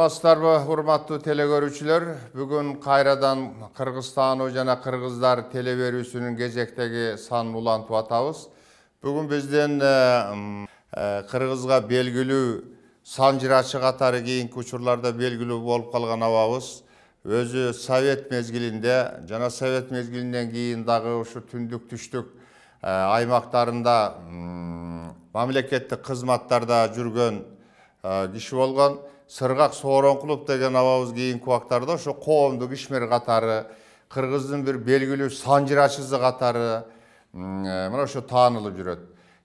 Саламатсыздарбы, урматтуу телекөрүүчүлөр. Бүгүн кайрадан Кыргызстануу жана кыргыздар телеберүүсүнүн кезектеги санын улантып атабыз. Бүгүн бизден кыргызга белгилүү санжырачы катары кийинки учурларда белгилүү болуп калган абабыз. Өзү Совет мезгилинде жана Совет мезгилинен кийин дагы ушу түндүк түштүк аймактарында мамлекеттик кызматтарда жүргөн киши болгон. Сыргак Сооронкулов деген абабыз кийинки убактарда ошо коомдук ишмер катары, кыргыздын бир белгилүү санжырачысы катары мына ошо таанылып жүрөт.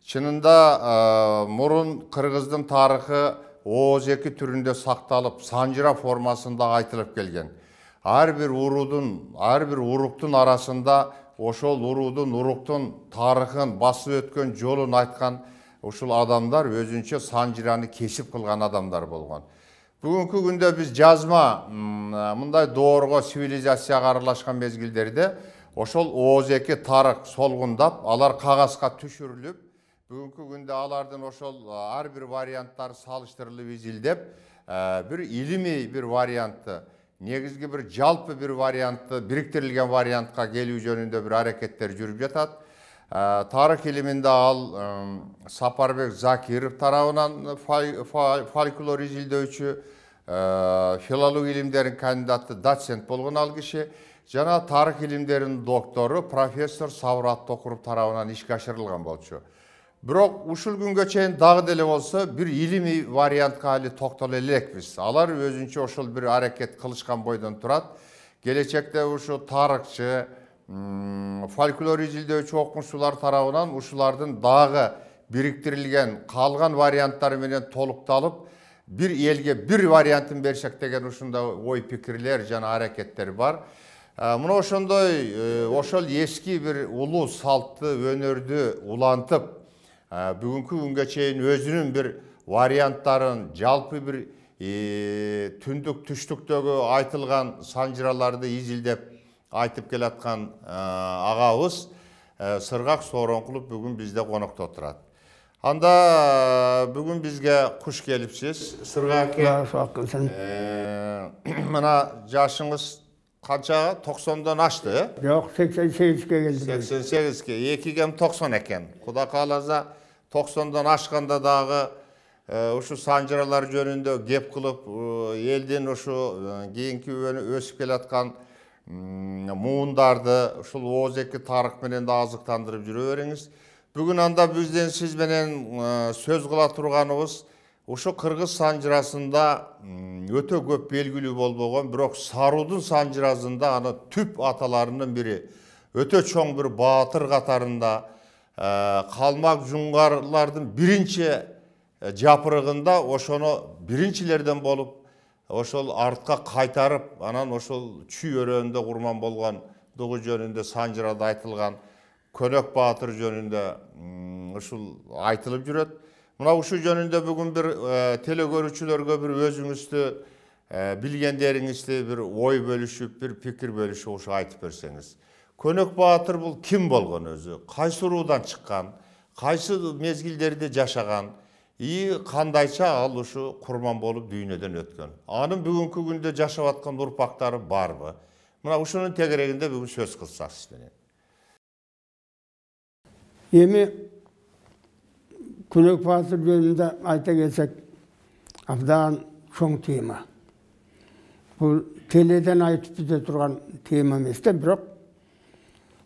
Чынында мурун кыргыздын тарыхы ооз эки түрүндө сакталып, санжыра формасында айтылып келген. Ар бир уруктун арасында ошол уруудун, уруктун тарыхын, басып өткөн жолун айткан ушул адамдар өзүнчө санжыраны кесип кылган адамдар болгон. Бүгүнкү күндө биз жазма мындай доорго цивилизацияга аралашкан мезгилдерде ошол ооз эки тарых солгундап, алар кагазга түшүрүлүп, бүгүнкү күндө алардын ошол ар бир варианттары салыштырылып изилдеп, бир илимий бир вариантты, негизги бир жалпы бир вариантты, бириктирилген вариантка келүү жөнүндө бир аракеттер жүрүп жатат. Тарых илиминде ал Сапарбек Закиров тарабынан фольклор изилдөөчү, филология илимдеринин кандидаты, доцент болгон ал киши, жана тарых илимдеринин доктору профессор Сабыр Токуров тарабынан ишке ашырылган болчу. Бирок ушул күнгө чейин дагы деле болсо бир илимий вариантка али токтоло элекпиз. Алар өзүнчө ошол бир аракет кылышкан бойдон турат. Келечекте ушу тарыхчы, фольклор изилдөөчү окумуштуулар тарабынан ушулардын дагы бириктирилген калган варианттары менен толукталып, бир элге бир вариантын берсек деген ушундай ой пикирлер жана аракеттер бар. Мына ошондой ошол эски бир улуу салтты, өнөрдү улантып, бүгүнкү күнгө чейин өзүнүн бир варианттарын, жалпы бир түндүк түштүктөгү айтылган санжыраларды изилдеп айтып келаткан агабыз Сыргак Сооронкулов бүгүн бизде конокто турат. Анда бүгүн бизге куш келипсиз. Сыргак аке, мына жашыңыз канчага? 90дон ашты, э? Жок, 88ге келди. 88ге, 2 кем 90 экен. Кудай кааласа 90дон ашканда дагы ушу санжыралар жөнүндө кеп кылып, элдин ушу кийинки өсүп келаткан муундарды ушул ооз эки тарых менен да азыктандырып жүрө бериңиз. Бүгүн анда бизден сиз менен сөз кыла турганыбыз ушу кыргыз санжырасында өтө көп белгилүү болбогон, бирок Саруудун санжырасында аны түп аталарынын бири, өтө чоң бир баатыр катарында, Калмак жуңгарлардын биринчи жапырыгында ошону биринчилерден болуп, ошол артка кайтарып, анан ошол Чүй өрөөнүндө курман болгондугу жөнүндө санжырада айтылган Көнөк баатыр жөнүндө ушул айтылып жүрөт. Мына ушул жөнүндө бүгүн бир телекөрүүчүлөргө бир өзүңүздү билгендериңизди бир ой бөлүшүп, бир пикир бөлүшүп ушу айтып берсеңиз. Көнөк баатыр бул ким болгон өзү? Кайсы уруудан чыккан? Кайсы мезгилдерде жашаган? Кандайча ал ушу курман болуп дүйнөдөн өткөн? Анын бүгүнкү күндө жашап аткан урпактары барбы? Мына ушунун тегерегинде бүгүн сөз кылсак сиз менен. Эми Көнөк баатыр жөнүндө айта келсек, абдан чоң тема. Бул теледен айтып бүтө турган тема эмес да, бирок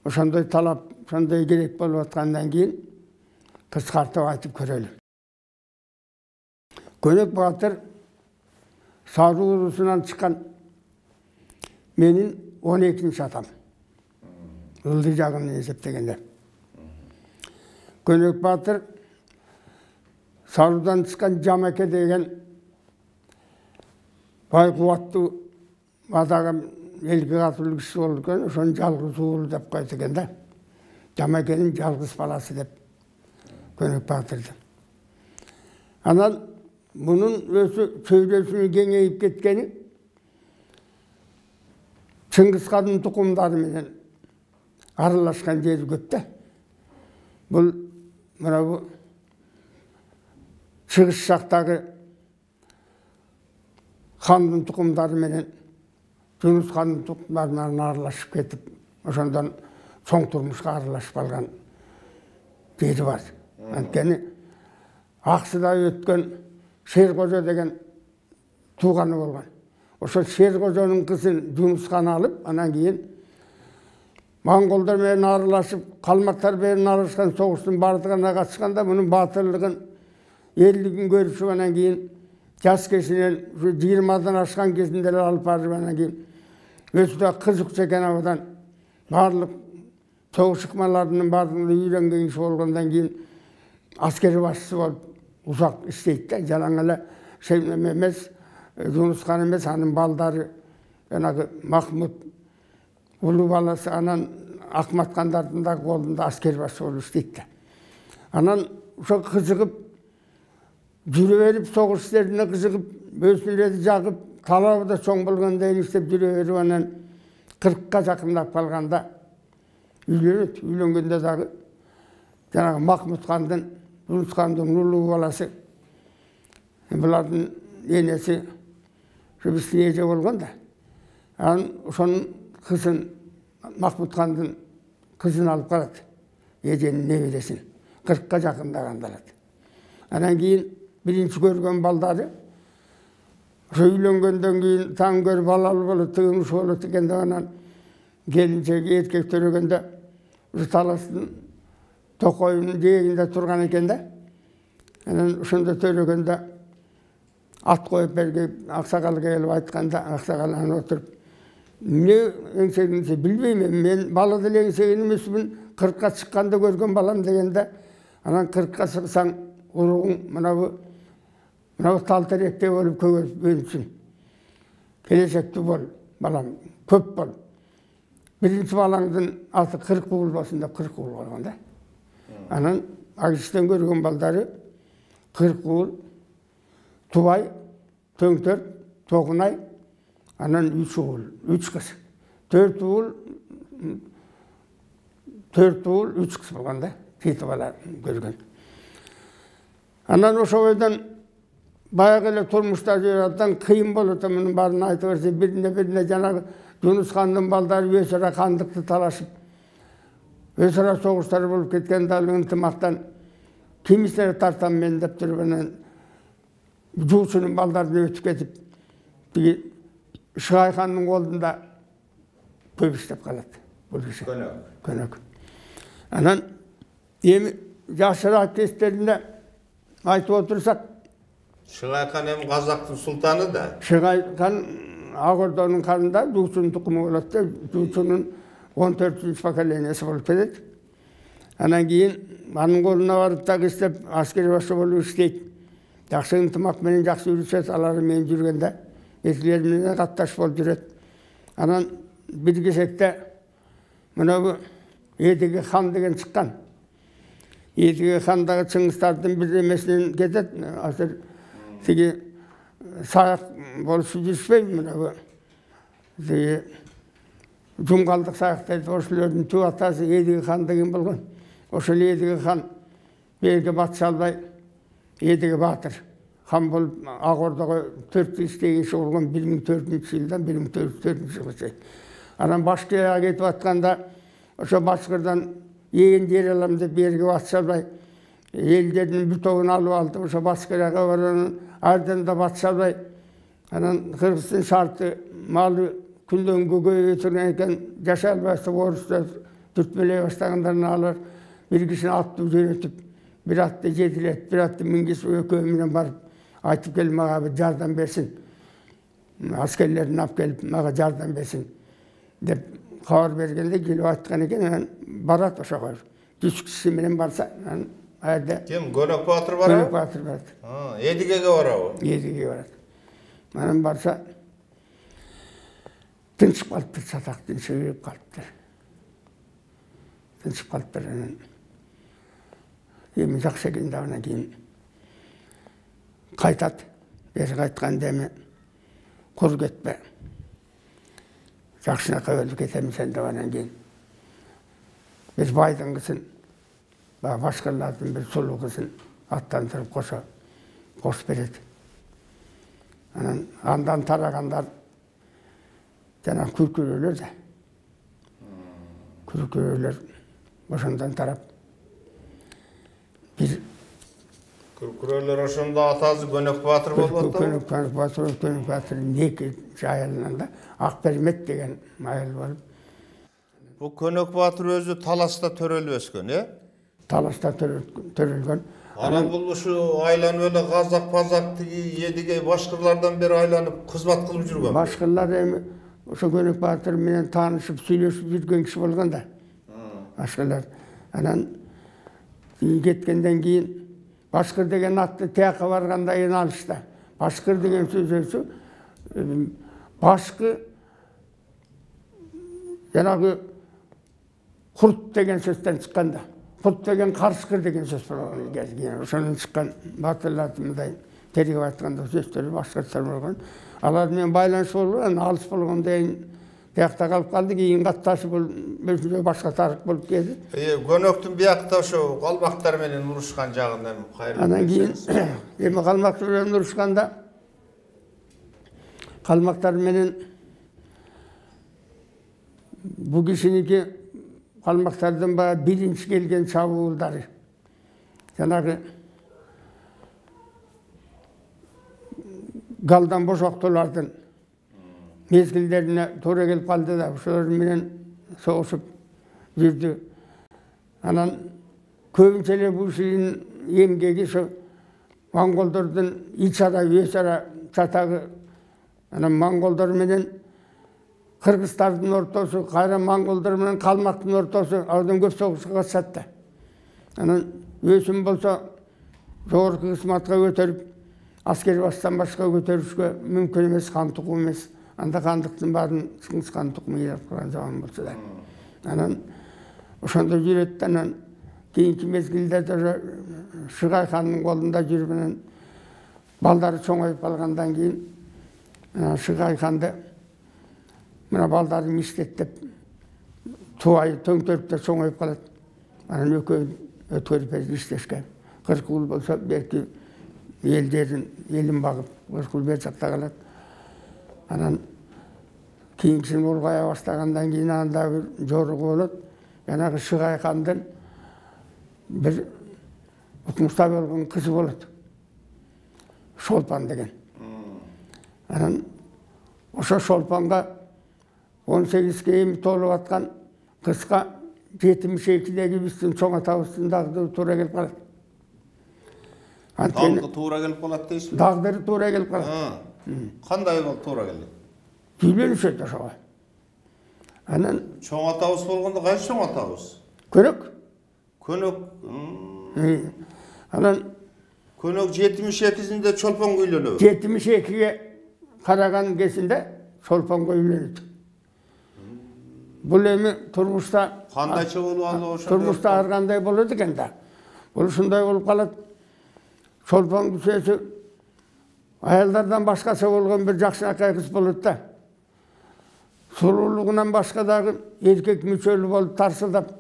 ошондой талап, ошондой керек болуп аткандан кийин кыскартып айтып көрөлү. Көнөк баатыр Саруу уруусунан чыккан менин 12-нчи атам. Ылдый жагынан эсептегенде. Көнөк баатыр Саруудан чыккан Жамаке деген бай кубаттуу атаган элге катылуу киши болду экен, ошонун жалгыз уулу деп койот экен да. Жамакенин жалгыз баласы деп Көнөк баатырды. Анан bunun çevresini kengeyip ketkeni Çıngiz Han'ın tukumları menen aralashkan jeri köp da. Bul mana bu чыгыш жактагы хандын тұқымдары менен Жүнүс хандын тұқымдарынан аралашып кетіп, ошондон чоң турмушка аралашып алган жери бар. Анткени Аксыда өткөн Шеркожо деген тууганы болгон. Ошол Шеркожонун кызын Жүнүс хан алып, анан кийин монголдор менен аралашып, калмактар менен аралашкан согуштун бардыгына катышканда мунун баатырлыгын, эрлигин көрүшүп, анан кийин жас кезинен 20-дан ашкан кезинде алып барып, анан кийин өзү да кызыкчу экен абадан баардык согуш ыкмаларынын баардыгын үйрөнгөн киши болгондон кийин аскери башчысы болуп узак иштейт да. Жалаң эле эмес, Жүнүс хан эмес, анын балдары жанагы Махмуд улуу баласы, анан Акмат хандардын да колунда аскери башчы болуп иштейт да. Анан ошо кызыгып жүрө берип, согуш иштерине кызыгып, өзүнүлөрү жагып, талабы да чоң болгондон иштеп жүрө берип, анан 40-ка жакындап калганда үйлөнөт. Үйлөнгөндө дагы жанагы Махмуд хандын, Жүнүс хандын улуу баласы, булардын энеси Рүбүстүн эже болгон да. Анан ошонун кызын, Махмуд хандын кызын алып калат, эженин небересин, 40-ка жакындаганда алат. Анан кийин биринчи көргөн балдары ошо үйлөнгөндөн кийин таң көрүп балалуу болот, тыгыныш болот экен деп, анан келинчеги эркек төрөгөндө ушу таластын токойунун жээгинде турган экен да. Анан ошондо төрөгөндө ат коюп берген аксакалга келип айтканда, аксакал анан отуруп, эмне эңсегенди билбейм, мен бала деле эңсеген эмесмин, 40-ка чыкканда көргөн балам дегенде, анан 40-ка чыксаң уругуң мынау тал теректей болуп көгөнсүн. Келечектүү бол, балам, көп бол. Биринчи балаңдын аты 40 уул болсун деп 40 уул болгон да. Анан агиштен көргөн балдары 40 уул, Тубай, Төңтөр, Тогунай, анан 3 уул, 3 кыз. 4 уул, 3 кыз болгон да. Жети бала көргөн. Анан ошо бойдон баягы эле турмушта жүрөдөн кыйын болот, мунун баарын айтып берсе, бирине жанагы Жүнүс хандын балдары өз ара кандыкты талашып, өз ара согуштар болуп кеткен, дал ынтымактан кимисине тартам мен деп туруп, анан жуучунун балдары өтүп кетип, тиги Шыгай хандын колунда көп иштеп калат бул киши. Көнөк. Анан эми жашыраак кездеринде айтып отурсак, Шыгай хан эми Казактын султаны да. Шыгай хан Ак Ордонун карында Жуучунун тукуму болот да, Жуучунун 14-чү поколениясы болуп кетет. Анан кийин анын колуна барып так иштеп, аскери башчы болуп иштейт. Жакшы ынтымак менен жакшы жүрүшөт, алар менен жүргөндө эсилер менен катташ болуп жүрөт. Анан бир кезекте мына Эдиги хан деген чыккан. Эдиги хан дагы чыңгыстардын бир эмесинен кетет. Азыр тиги саяк болушуп жүрүшпөйбү, мына тиги Жумгалдык саяктарды ошолордун түп атасы Эдиги хан деген болгон. Ошол Эдиги хан берге батыша албай, Эдиги баатыр хан болуп Ак Ордого 4 иштеген киши болгон 1400-жылдан 1404-жылга. Анан башкирага кетип атканда ошо башкырдан эген жер алам деп берге батыша албай, элдердин бир тобун алып алды. Ошо башкирага барып ардан да батыша албай, анан Кыргыздын шарты малы күндөн көбөйө турган экен, жашай албай орустар түртмелей баштагандарынан алар бир кишини аттуу жөнөтүп, бир атты жетилет, бир атты мингизип экөө менен барып айтып келип мага бир жардам берсин, аскерлерин алып келип мага жардам берсин деп кабар бергенде келип айткан экен. Анан барат ошого 100 киши менен барса, анан айда Ким Көнөк баатыр барабы? Көнөк баатыр барат. Эдигеге барабы? Эдиге барат. Анан барса тынчып калыптыр, сатак тынчып калыптыр. Тынчып калыптыр. Анан эми жакшы экен да, анан кийин кайтат. Бери кайтканда эми кур кетпе, жакшынакай өлүп кетемисен деп, анан кийин бир байдын кызын, башкалардын бир сулуу кызын аттандырып кошо берет. Andan taraganlar jana kürkürölөр de. Kürkürölөр ошондон тарап. Bir Kürküröller oşonda atazı Gönök Batır bolup atты. Gönök Batır'ın iki ayılından da Akbermet degen ayıl bolup. Bu Gönök Batır özü Talas'ta törölüp öskön, e? Talas'ta törülgön. Ana bu şu aylan öyle gazak pazak yedige başkırlardan beri aylanıp kızmat kılıp жүргөн. Başkırlar emi ошо Gönök Batır menen tanışıp süйлöşüp жүргөн kişi bolgan da. Başkırlar. Anan ketkenden keyin Başkır degen atты tiyaka barganda eni alışta. Başkır degen sözü başkı janagı kurt degen sözden çıkkanda. Kurt degen karşıkır degen söz bolgan. Ошонун чыккан батырларымдай теригип айтканда сөздөрү башкача болгон. Алар менен байланыш болгон, алыс болгондон кийин тиякта калып калды, кийин катташып өзүнө башка тарык болуп келди. Gönöktün biyakta şu kalmaktar menen uruşkan jagından hayırlı. Анан кийин эми калмактар менен урушканда калмактар менен бу кишиники калмактардын баягы биринчи келген чабуулдары. Жанагы галдан бошоктулардын мезгилдерине туура келип калды да, ошолор менен согушуп жүрдү. Анан көбүнчө эле бул ишин эмгеги ошо монголдордун ич ара, өч ара чатагы. Анан монголдор менен кыргыздардын ортосу, кайра монголдор менен калмактын ортосу, алардан көп согушка катышат да. Анан өсүм болсо жогорку кызматка көтөрүп, аскери баштан башка көтөрүшкө мүмкүн эмес, хан тукум эмес. Анда хандыктын баарын Чыңгыз хан тукуму ыйлап калган заман болсо да. Анан ошондо жүрөт, анан кийинки мезгилде Шыгай хандын колунда жүрүп менен балдары чоңоюп калгандан кийин Шыгай ханды мына балдарын иштеттеп тубайы төңтөрүп чоңоюп калат. Анан экөө өткөрүп иштешкен. 40 жыл болсо белки элин багып 40 жыл бер жакта калат. Анан кийинкисин улгая баштагандан кийин анда бир жоругу болот. Жанагы Шыгай хандын bir укмушта болгон кызы болот. Шолпан деген. Анан ошо Шолпанга 18 эми толуп аткан кызга 72-деги биздин чоң атабыздын дагдыры туура келип калат. Дагы туура келип калат дейсизби? Дагдыры туура келип калат. Кандай болуп туура келди? Үйлөнүшөт ошого. Анан Чоң атабыз болгондо кайсы чоң атабыз? Көнөк. Könök. Анан Könök 78-inde Çolpan'a үйлөнөбү. 72-ге караган кезинде Çolpan'a үйлөнөт. Бул эми турмушта кандайча болуп алды ошо? Турмушта ар кандай болот экен да. Бул ушундай болуп калат. Çolpan күчөсү аялдардан башкача болгон бир жакшынакай кыз болот да. Сурулугунан башка дагы эркек мүчөлүү болуп тарсылдап,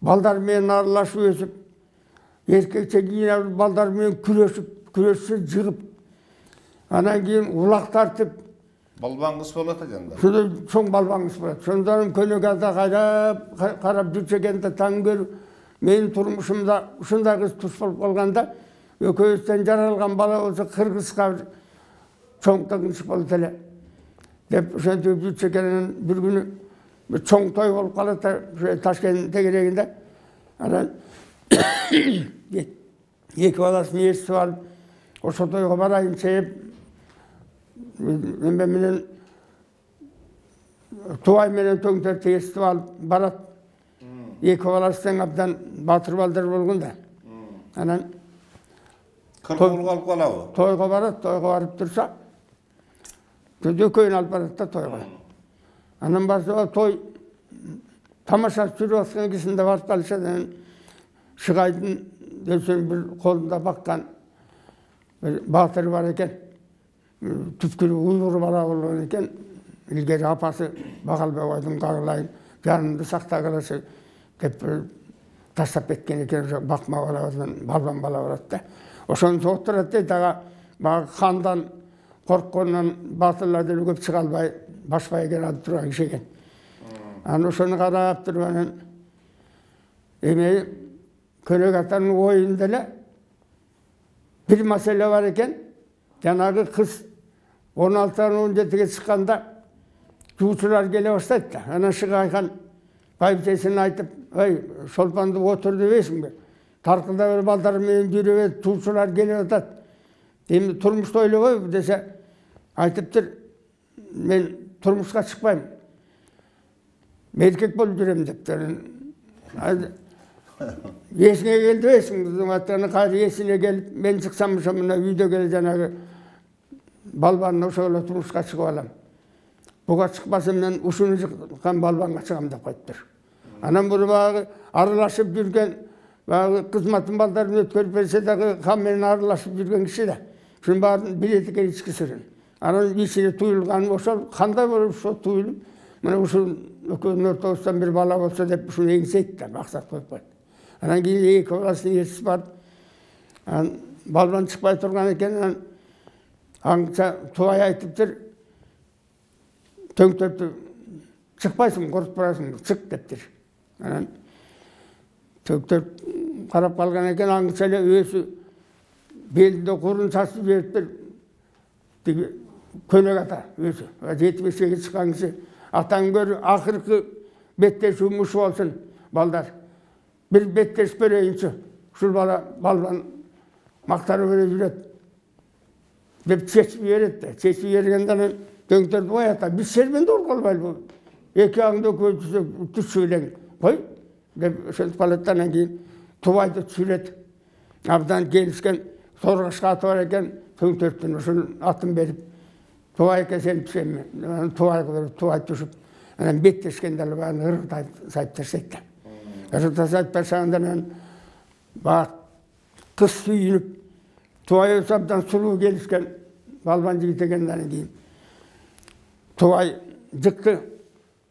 балдар менен аралашып өсүп, эркекче кийинип балдар менен күрөшүп жыгып, анан кийин улак тартып, балбан кыз болот экен да. Шуну чоң балбан кыз болот. Шондан көнөгада карап жүрчү экен да, таң көрүп, менин турмушумда ушундай кыз туш болуп калганда, экөөбүздөн жаралган бала болсо кыргызга чоң тагынчык болот эле деп ошентип жүрчү экен. Бир күнү bir çoğun toy olup kalıp da Taşkent'in tegereğinde anan iki balasını yersi var. O toyga barayım seyip benim tuvay menen töngtör yersi var barat. İki balasından abdan batır baldır bulgun da. Anan kırkılı kalıp kalabı. Toyga barıp dursa dököyün alıp barat da toyga. Anam barsa toy tamaşa sürüp atkan kesinde barıp kalışa da Şıgaydın dönsün bir kolunda bakkan bir batır var eken, tüpkülü uyguru bala olur eken, ilgeri apası bakal be oydum karılayın, yanında sakta kalası dep tasap etken eken, bakma bala oldun, balban bala oladı. O son soğuttur etti, daga handan Korkqondan batırlardan көп çıqa albay, başpaya gel alıp turgan kişi eken. Аны ошону карап туруп анан эме Könök Atanın oyunda эле bir mesele var eken. Janagı kız 16'dan 17'ge çıkanda juuçular gele başlaydı da. Ana şık aykan baybiçesini aytıp, "Ey, şolpandı otur debeysin be. Tarkılda bir balдар menен жүрüp, juuçular gele atat. Endi turmuşta öyle koy dese aytıptır. Men turmuşka çıkmayım. Erkek bolup жүрөм депtir. Esine geldi esin, kızım hattını kaydı esine gelip, ben çıksamışım buna үйde gele janagı balbanın oşoğla turmuşka çıkıp alam. Buga çıkmasam ben uşunu çıkan balbanга çıkam dep koyuptur. Anam bunu bağı arılaşıp жүрген, bağı kızmatın baldarını ötkörüp berse dagı kan menen arılaşıp жүрген kişi de. Şunun bağırın bileti içki sürün. Anam içine tuyulgan oşol, kanda böyle şu tuyulup, mana uşun ökönün ortasından bir bala olsa dep şunu eğseydi de, maksat koyup koydu. Anan keyin iki olasını yetişip barıp, balban çıkpay turgan eken, аңça туай айтыптыр, төңтөртү çıkpaysın, korkup barasın, çık deptir. Anан төңтөрт karap kalgan eken, аңça ele ösü belinde kurun saçıp beriptir. Könök Ata ösü. 78'e çıkan kişi. Atan gör, ahırkı betteş umuş olsun baldar. Bir betteş böreyinçi. Şul bala balban maktarı böyle jüret. Dep çeçip yeret de. Çeçip yergenden töңтөртү oyata. Biz sermende ol kalmaylı bu. Eki ağında kötüsü tüs söylen. Koy. Dep şönt palattan keyin tuvaydı süret. Abdan gelişken sorgaçka atı var eken töңтөрттün uşul atın berip. Tuvay kesen pişemi. Tuvay düşüp. Anam betteşkendeli bana ırıqtay sayıptırsak da. Irıqtay sayıptırsandan bak kız suyunup Tuvay ösabdan suluğu gelişken balban jigitегенден keyin Tuvay jıktı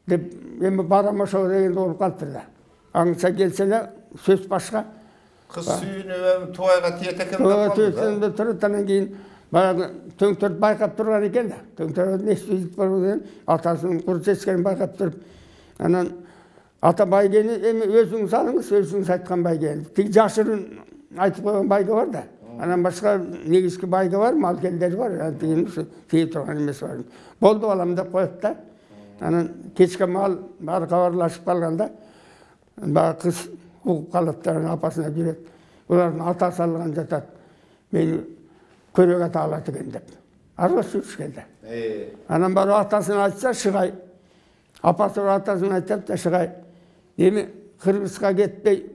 dep emi baramoşo degende olup kalptır da. Аңça gelsene söz başka. Kız suyunup Tuvayga tiyeteken de tiyeteken turuttan keyin bayağı töңтөрт baykap turgan eken da. Töңтөрт ne isteyip barıp atasının kuru seçkenin baykap turup. Anan ata baygeni emi özüңüz alыңыз, özüңüz aytkan baygeni. Tik jaşırın aytıp koygan bayga var da. Anan başka negizki bayga var, malkelleri var. Teyip turgan emesi var. Boldu alam dep koyup da. Anan keçke mal bari kavarlaşıp kalganda bayağı kız hukuk kalıptарын apasına jüret. Buların atası algan jatat. Meni Könök Ata alat eken dep. Arga sürüşkende. Anan bari atasını açsa şıgay. Apası atasını aytıp da şıgay. Emi Kırgızga ketpey,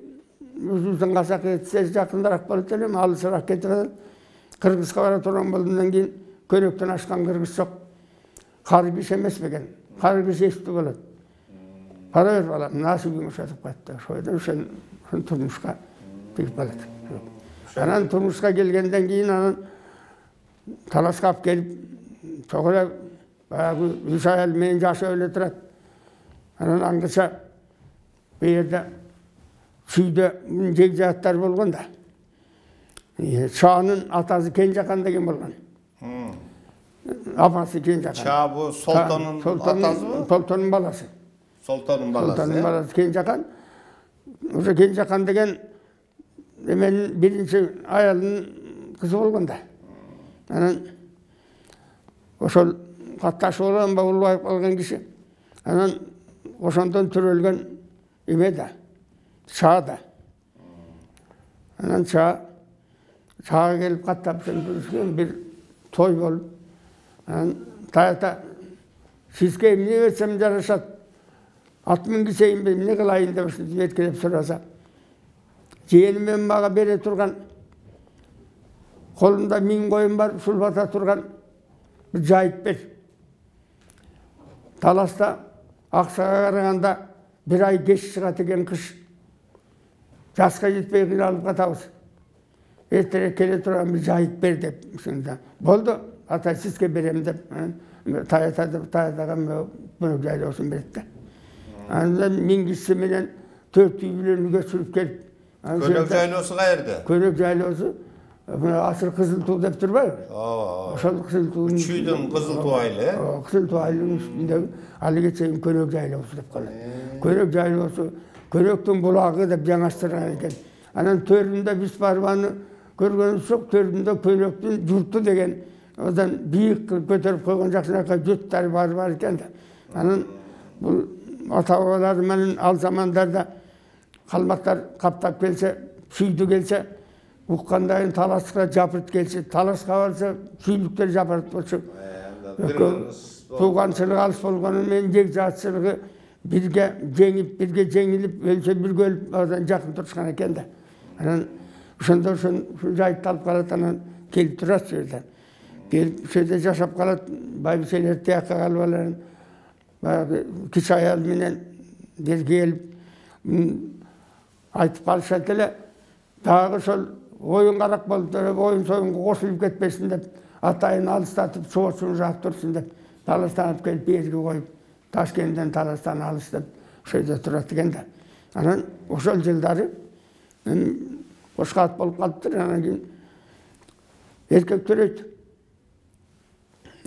üzülsen kasak etse jakındarak bolup elem, alısırak ketireden. Kırgızga bara turgan boldundan keyin Könöktön aşkan Kırgız çok. Kargış emes beken. Kargış esti bolat. Para ver balam, nasibim uşatıp kattı. Şoydan sen turmuşka tigip balat. Anan turmuşka gelgenden keyin anan talaskap gelip çoğula bayağı Hüsayel men jaşı öyle turat. Anan angıça bu yerde suyda jegjatlar bolgan da. Çağının atası Kenjakan degen bolgan. Apası Kenjakan. Çağ bu Sultan'ın atası mı? Sultan'ın balası. Sultan'ın balası. Sultan'ın balası Kenjakan. Oşo Kenjakan degen hemen birinci ayalının kızı bolgan da. Anan oşol kattaşı olan bağırlayıp algan kişi. Anan oşondan türölgen ime de, çağ da. Anan çağa gelip kattap sen bir toy bolup. Anan tayata sizge emni versem jaraşat. 60 kişiyim ben ne kılayın demiştim yetkilip sorasa. Jeğenimen bağa bere turgan kolunda 1000 koyun var, sulfata turgan bir jayip ber. Talasta Aksağa karaganda bir ay geç çıgat eken kış. Jaska jetpey kıйналып katабыз. Ertere kele turgan bir jayip ber dep. Boldu, ata sizge berem dep. Tayataga bunu jaylı olsun beretti. Andan 1000 kişi menen 4 üylerini götürüp gelip. Könök jaylosu qayerda? Könök jaylosu Asır kızıl tuğ dep durbayбы? Ооба. Ошол кызыл туунун Үч үйдүн кызыл туу айылы, э? Кызыл туу айылынын үстүндө али кечейин Көнөк жайлоосу деп коет. Көнөк жайлоосу Көнөктүн булагы деп жаңаштырган экен. Анан төрүндө биз барып аны көргөнүбүз жок. Төрүндө Көнөктүн журту деген одан бийик кылып көтөрүп койгон жакшынакай журттары бар экен да. Анан бул ата бабалар менен ал замандарда калмактар каптап келсе, сүйдү келсе, уккандайын талашка жапырт келсе, талашка барса сүйдүктөр жапырт болчу. Тууганчылык алыс болгону менен жек жаатчылыгы бирге жеңилип, өлсө бирге өлүп, одан жакын турушкан экен да. Анан ошондо ушул жайтты алып калат, анан келип турат су жерде. Келип ушул жерде жашап калат, байбичелер тияка калып алар. Баягы кич аял менен бир келип айтып калышат эле. Дагы ошол оюн карак болуп, оюн союнга кошулуп кетпесин деп, атайын алыстатып, соосун жаап турсун деп, таластанып келип берге коюп, Ташкенттен таластан алыс деп, ошол жерде турат экен да. Анан ошол жылдары кошкат болуп калыптыр, анан кийин эркек төрөйт.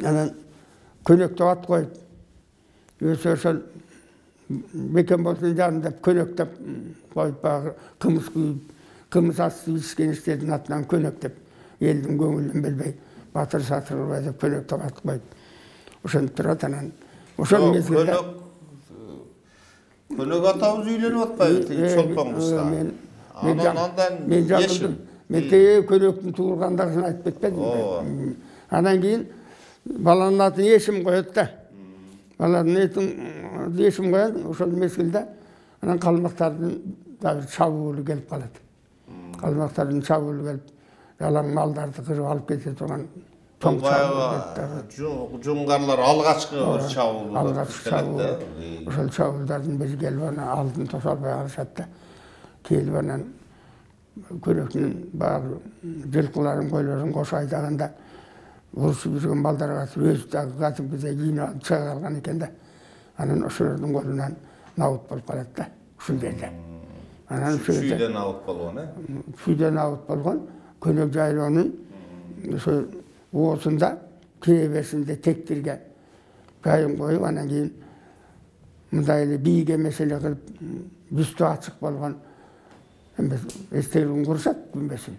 Анан Көнөк деп ат коюп, өзү ошол бекен болсун жаным деп Көнөк деп коюп, баягы кымыз күйүп, кымыз асты ичкен иштердин атынан Көнөк деп, элдин көңүлүн билбей, батыр сатыр кылбай деп Көнөк деп ат коюп, ошентип турат. Анан ошол мезгилде Көнөк атабыз үйлөнүп атпайбы, тиги чолпоңузда? Мен жаңылдым. Мен Көнөктүн туулгандасын айтып кетпедим. Анан кийин баланын атын Эшим коет да. Баланын атын Эшим коет, ошол мезгилде анан калмактардын дагы чабуулу келип калат. Калмактардын чабуулу келип, жалаң малдарды кырып алып кете турган чоң чабуул. Жунгарлар алгачкы бир чабуул. Алгачкы чабуул. Ошол чабуулдардын бири келип анан алдын тоса албай калышат да. Келип анан Көнөктүн баягы жылкыларын, койлорун кошо айдаганда урушуп жүргөн балдарга өзү дагы катымкыдай кийинип алып чыга калган экен да. Анан ошолордун колунан набыт болуп калат да, ушул жерде. Анан сүйдөн набыт болгон, э? Сүйдөн набыт болгон Көнөк жайлоонун ошо оосунда киребесинде тектирге жайын коюп, анан кийин мындай эле бийге меселе кылып, бүстү ачык болгон эстелигин курушат күмбесин.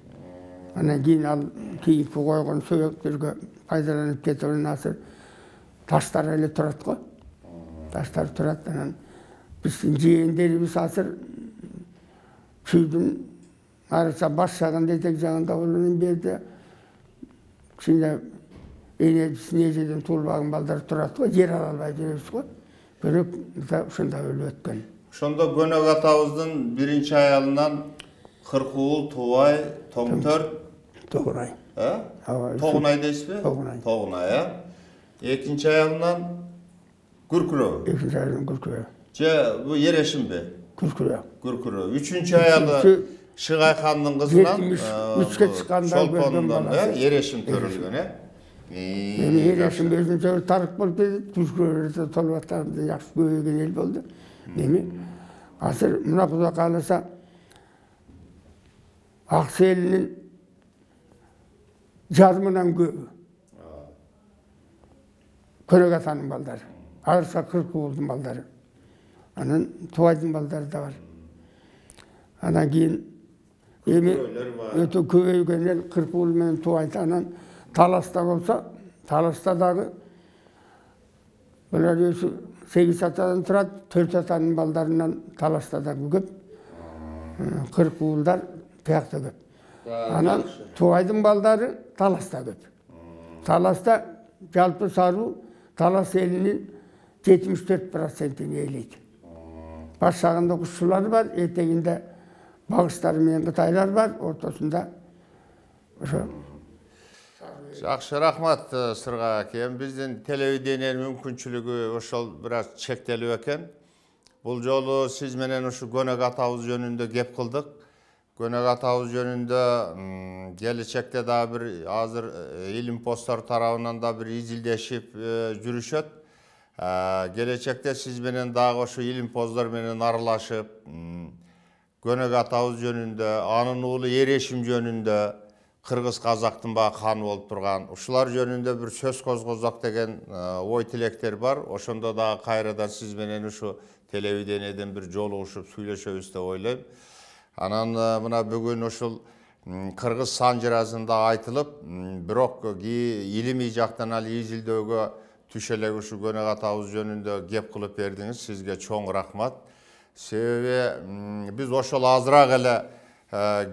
Анан кийин ал кийинки койгон сөбөктөргө пайдаланып кеткен азыр таштар эле турат го. Таштар турат. Анан биздин жээндерибиз азыр сүйдүн арыса баш жагында, этек жагында болуунун берде кичине энебиздин эжеден туулбаган балдар турат го, жер ала албай жүрөбүз го. Көнөк ушундай өлүп өткөн. Ошондо Көнөк атабыздын биринчи аялынан Кыркуул, Туубай, Тоңтөр, Тогунай. Тогунай дейсизби? Тогунай, э? Экинчи аялынан Күркүрөө. Экинчи аялынан Күркүрөө. Же бу Ерешимби? Күркүрөө. Күркүрөө. Үчүнчү аялы Шыгай хандын кызынан 73-кө чыкканда көргөн баласы. Ерешим төрүлгөн, э? Ерешим өзүнчө тарык болуп кетти, Күркүрөөдө толуп атканда жакшы көбөйгөн эл болду. Азыр мына Кудай кааласа Аксы элинин жарымынан көбү Көнөк атанын балдары, арса Кыркуулдун балдары, анан Туубайдын балдары да бар. Анан кийин эми өтө көбөйгөн эл Кыркуул менен Туубайда. Анан Таласта болсо, Таласта дагы булар өзү 8 атадан турат, 4 атанын балдарынан Таласта да көп. Кыркуулдар тиякта көп. Анан Туубайдын балдары Таласта көп. Таласта жалпы саруу Талас элинин 74%-ин ээлейт. Баш жагында кушчулар бар, этегинде багыштар менен кытайлар бар, ортосунда ошо. Жакшы, рахмат Сырга акем. Биздин телевидениянын мүмкүнчүлүгү ошол бир аз чектелип экен. Бул жолу сиз менен ушу Көнөк атабыз жөнүндө кеп кылдык. Көнөк атабыз жөнүндө келечекте да бир азыр илим посттор тарабынан да бир изилдешип жүрүшөт. Келечекте сиз менен дагы ошо илим посттор менен аралашып, Көнөк атабыз жөнүндө, анын уулу Ерешим жөнүндө, кыргыз казактын багы каны болуп турган. Ушулар жөнүндө бир сөз козгозок деген ой тилектер бар. Ошондо дагы кайрадан сиз менен ушу телевидениеден бир жолугушуп сүйлөшөбүз деп ойлойм. Анан мына бүгүн ушул кыргыз санжырасында айтылып, бирок илимий жактан ал изилдөөгө түшө элек ушу Көнөк атабыз жөнүндө кеп кылып бердиңиз. Сизге чоң рахмат. Себеби биз ошол азыраак эле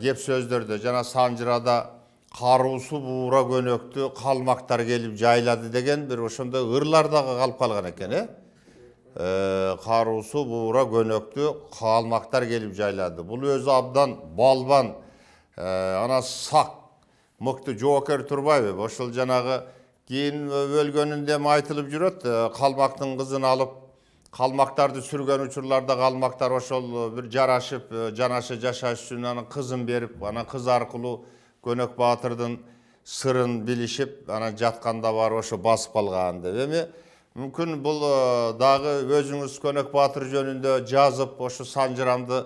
кеп сөздөрдө жана санжырада каруусу буура көнөктү калмактар келип жайлады деген бир ошондой ырлар дагы калып калган экен, каруусу буура көнөктү калмактар келип жайлады. Бул өзү абдан балбан, ана сак, мыкты жоокер турбайбы? Ошол жанагы кийин өлгөнүндө айтылып жүрөт, калмактын кызын алып калмактарды сүргөн учурларда калмактар ошол бир жарашып, жанаша жашаш үчүн анын кызын берип, анан кыз аркылуу Көнөк Баатырдын сырын билишип, анан жатканда бар ошо басып калган деп. Эми мүмкүн бул дагы өзүңүз Көнөк Баатыр жөнүндө жазып, ошо санжырамды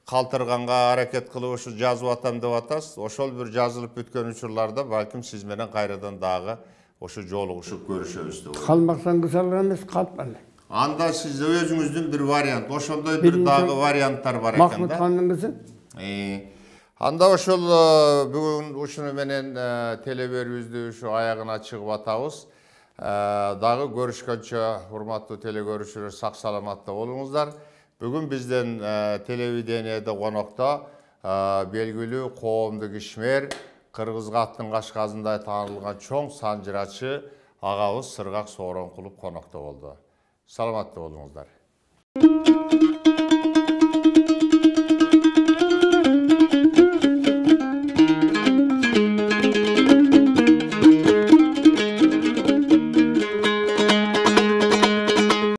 калтырганга аракет кылып ошо жазып атам деп атасыз. Ошол бир жазылып бүткөн учурларда балким сиз менен кайрадан дагы ошо жолугушуп көрүшөбүз деп. Калмактан кыз алган эмес, калпалы. Анда сиз өзүңүздүн бир вариант, ошондой бир дагы варианттар бар экен да. Махмут хандын кызы. Анда ошол бүгүн ушуну менен телеберүүбүздү ушу аягына чыгып атабыз. Дагы көрүшкөнчө урматтуу телекөрүүчүлөр, сак саламатта болуңуздар. Бүгүн бизден телевидениеде конокто белгилүү коомдук ишмер, кыргызга аттын кашказындай таанылган чоң санжырачы агабыз Сыргак Сооронкулов конокто болду. Саламатта болуңуздар.